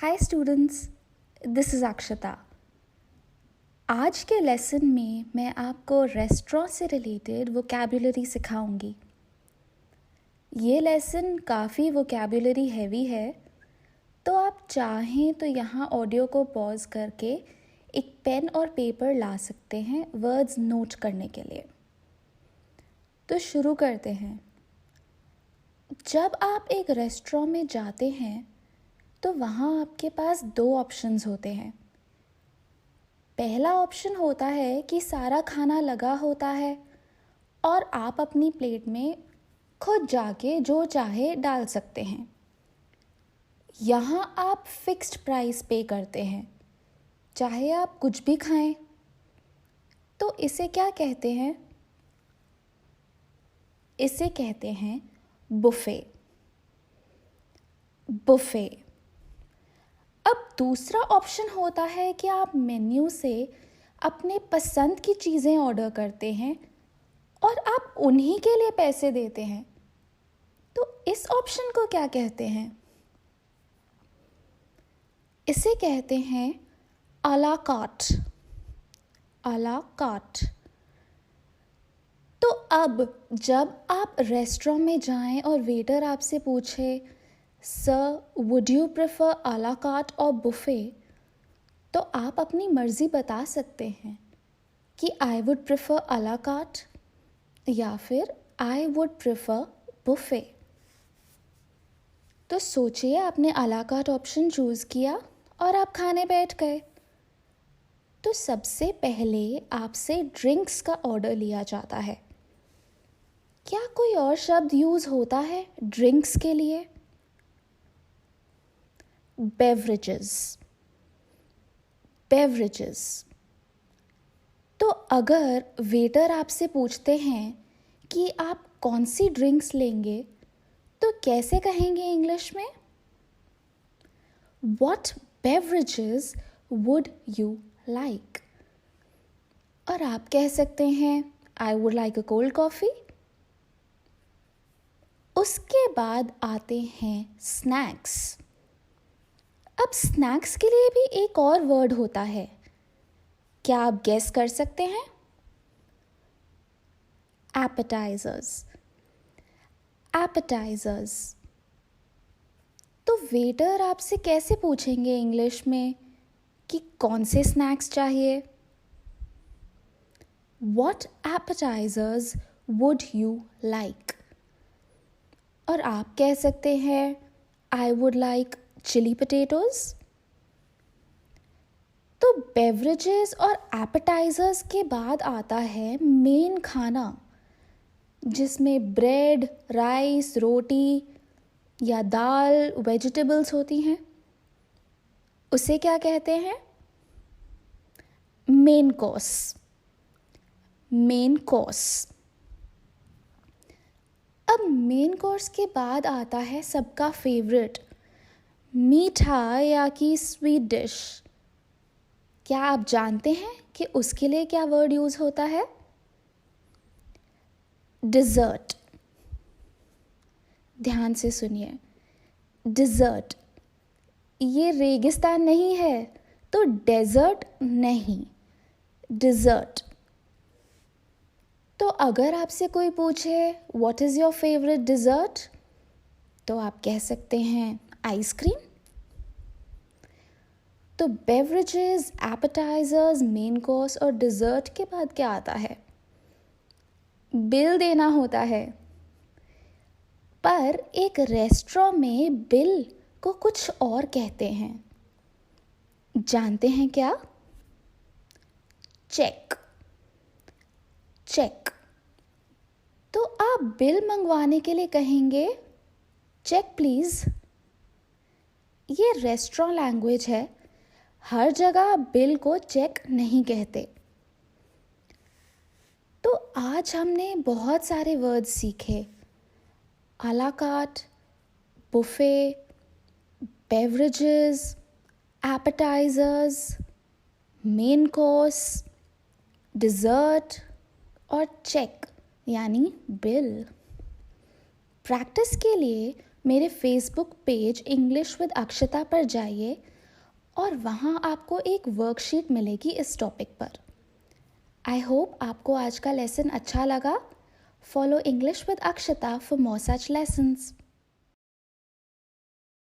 Hi students, this is अक्षता। आज के lesson में मैं आपको रेस्टोरेंट से रिलेटेड वोकैबुलरी सिखाऊंगी। ये लेसन काफ़ी वोकैबुलरी हैवी है, तो आप चाहें तो यहाँ ऑडियो को पॉज करके एक पेन और पेपर ला सकते हैं वर्ड्स नोट करने के लिए। तो शुरू करते हैं। जब आप एक रेस्टोरेंट में जाते हैं तो वहाँ आपके पास दो ऑप्शंस होते हैं। पहला ऑप्शन होता है कि सारा खाना लगा होता है और आप अपनी प्लेट में खुद जाके जो चाहे डाल सकते हैं। यहाँ आप फिक्स्ड प्राइस पे करते हैं, चाहे आप कुछ भी खाएं। तो इसे क्या कहते हैं? इसे कहते हैं बुफे। बुफे। अब दूसरा ऑप्शन होता है कि आप मेन्यू से अपने पसंद की चीज़ें ऑर्डर करते हैं और आप उन्हीं के लिए पैसे देते हैं। तो इस ऑप्शन को क्या कहते हैं? इसे कहते हैं à la carte। à la carte। तो अब जब आप रेस्टोरेंट में जाएं और वेटर आपसे पूछे sir would you prefer à la carte और बुफे, तो आप अपनी मर्ज़ी बता सकते हैं कि I would prefer à la carte या फिर आई वुड प्रेफर बुफे। तो सोचिए, आपने à la carte ऑप्शन चूज़ किया और आप खाने बैठ गए। तो सबसे पहले आपसे ड्रिंक्स का ऑर्डर लिया जाता है। क्या कोई और शब्द यूज़ होता है ड्रिंक्स के लिए? बेवरेजेस। बेवरेजेस। तो अगर वेटर आपसे पूछते हैं कि आप कौन सी ड्रिंक्स लेंगे, तो कैसे कहेंगे इंग्लिश में? What beverages would you like? और आप कह सकते हैं I would like a cold coffee। उसके बाद आते हैं स्नैक्स। अब स्नैक्स के लिए भी एक और वर्ड होता है, क्या आप गेस कर सकते हैं? एपेटाइजर्स। एपेटाइजर्स। तो वेटर आपसे कैसे पूछेंगे इंग्लिश में कि कौन से स्नैक्स चाहिए? What appetizers would you like? और आप कह सकते हैं I would like chili potatoes। तो बेवरेजेस और एपेटाइजर्स के बाद आता है मेन खाना, जिसमें ब्रेड, राइस, रोटी या दाल, वेजिटेबल्स होती हैं। उसे क्या कहते हैं? Main course. Main course. अब मेन कोर्स के बाद आता है सबका फेवरेट, मीठा या कि स्वीट डिश। क्या आप जानते हैं कि उसके लिए क्या वर्ड यूज़ होता है? डिज़र्ट। ध्यान से सुनिए, डिज़र्ट। ये रेगिस्तान नहीं है, तो डेजर्ट नहीं, डिज़र्ट। तो अगर आपसे कोई पूछे what is your favourite dessert, तो आप कह सकते हैं आइसक्रीम। तो बेवरेजेस, एपेटाइजर्स, मेन कोर्स और डिज़र्ट के बाद क्या आता है? बिल देना होता है। पर एक रेस्टोरेंट में बिल को कुछ और कहते हैं, जानते हैं क्या? चेक। चेक। तो आप बिल मंगवाने के लिए कहेंगे चेक प्लीज़। ये रेस्टोरेंट लैंग्वेज है, हर जगह बिल को चेक नहीं कहते। तो आज हमने बहुत सारे वर्ड्स सीखे, à la carte, buffet, beverages, appetizers, main course, dessert और चेक यानी बिल। प्रैक्टिस के लिए मेरे Facebook page English with Akshata पर जाइए और वहाँ आपको एक वर्कशीट मिलेगी इस टॉपिक पर। आई होप आपको आज का लेसन अच्छा लगा। Follow English with Akshata for more such lessons.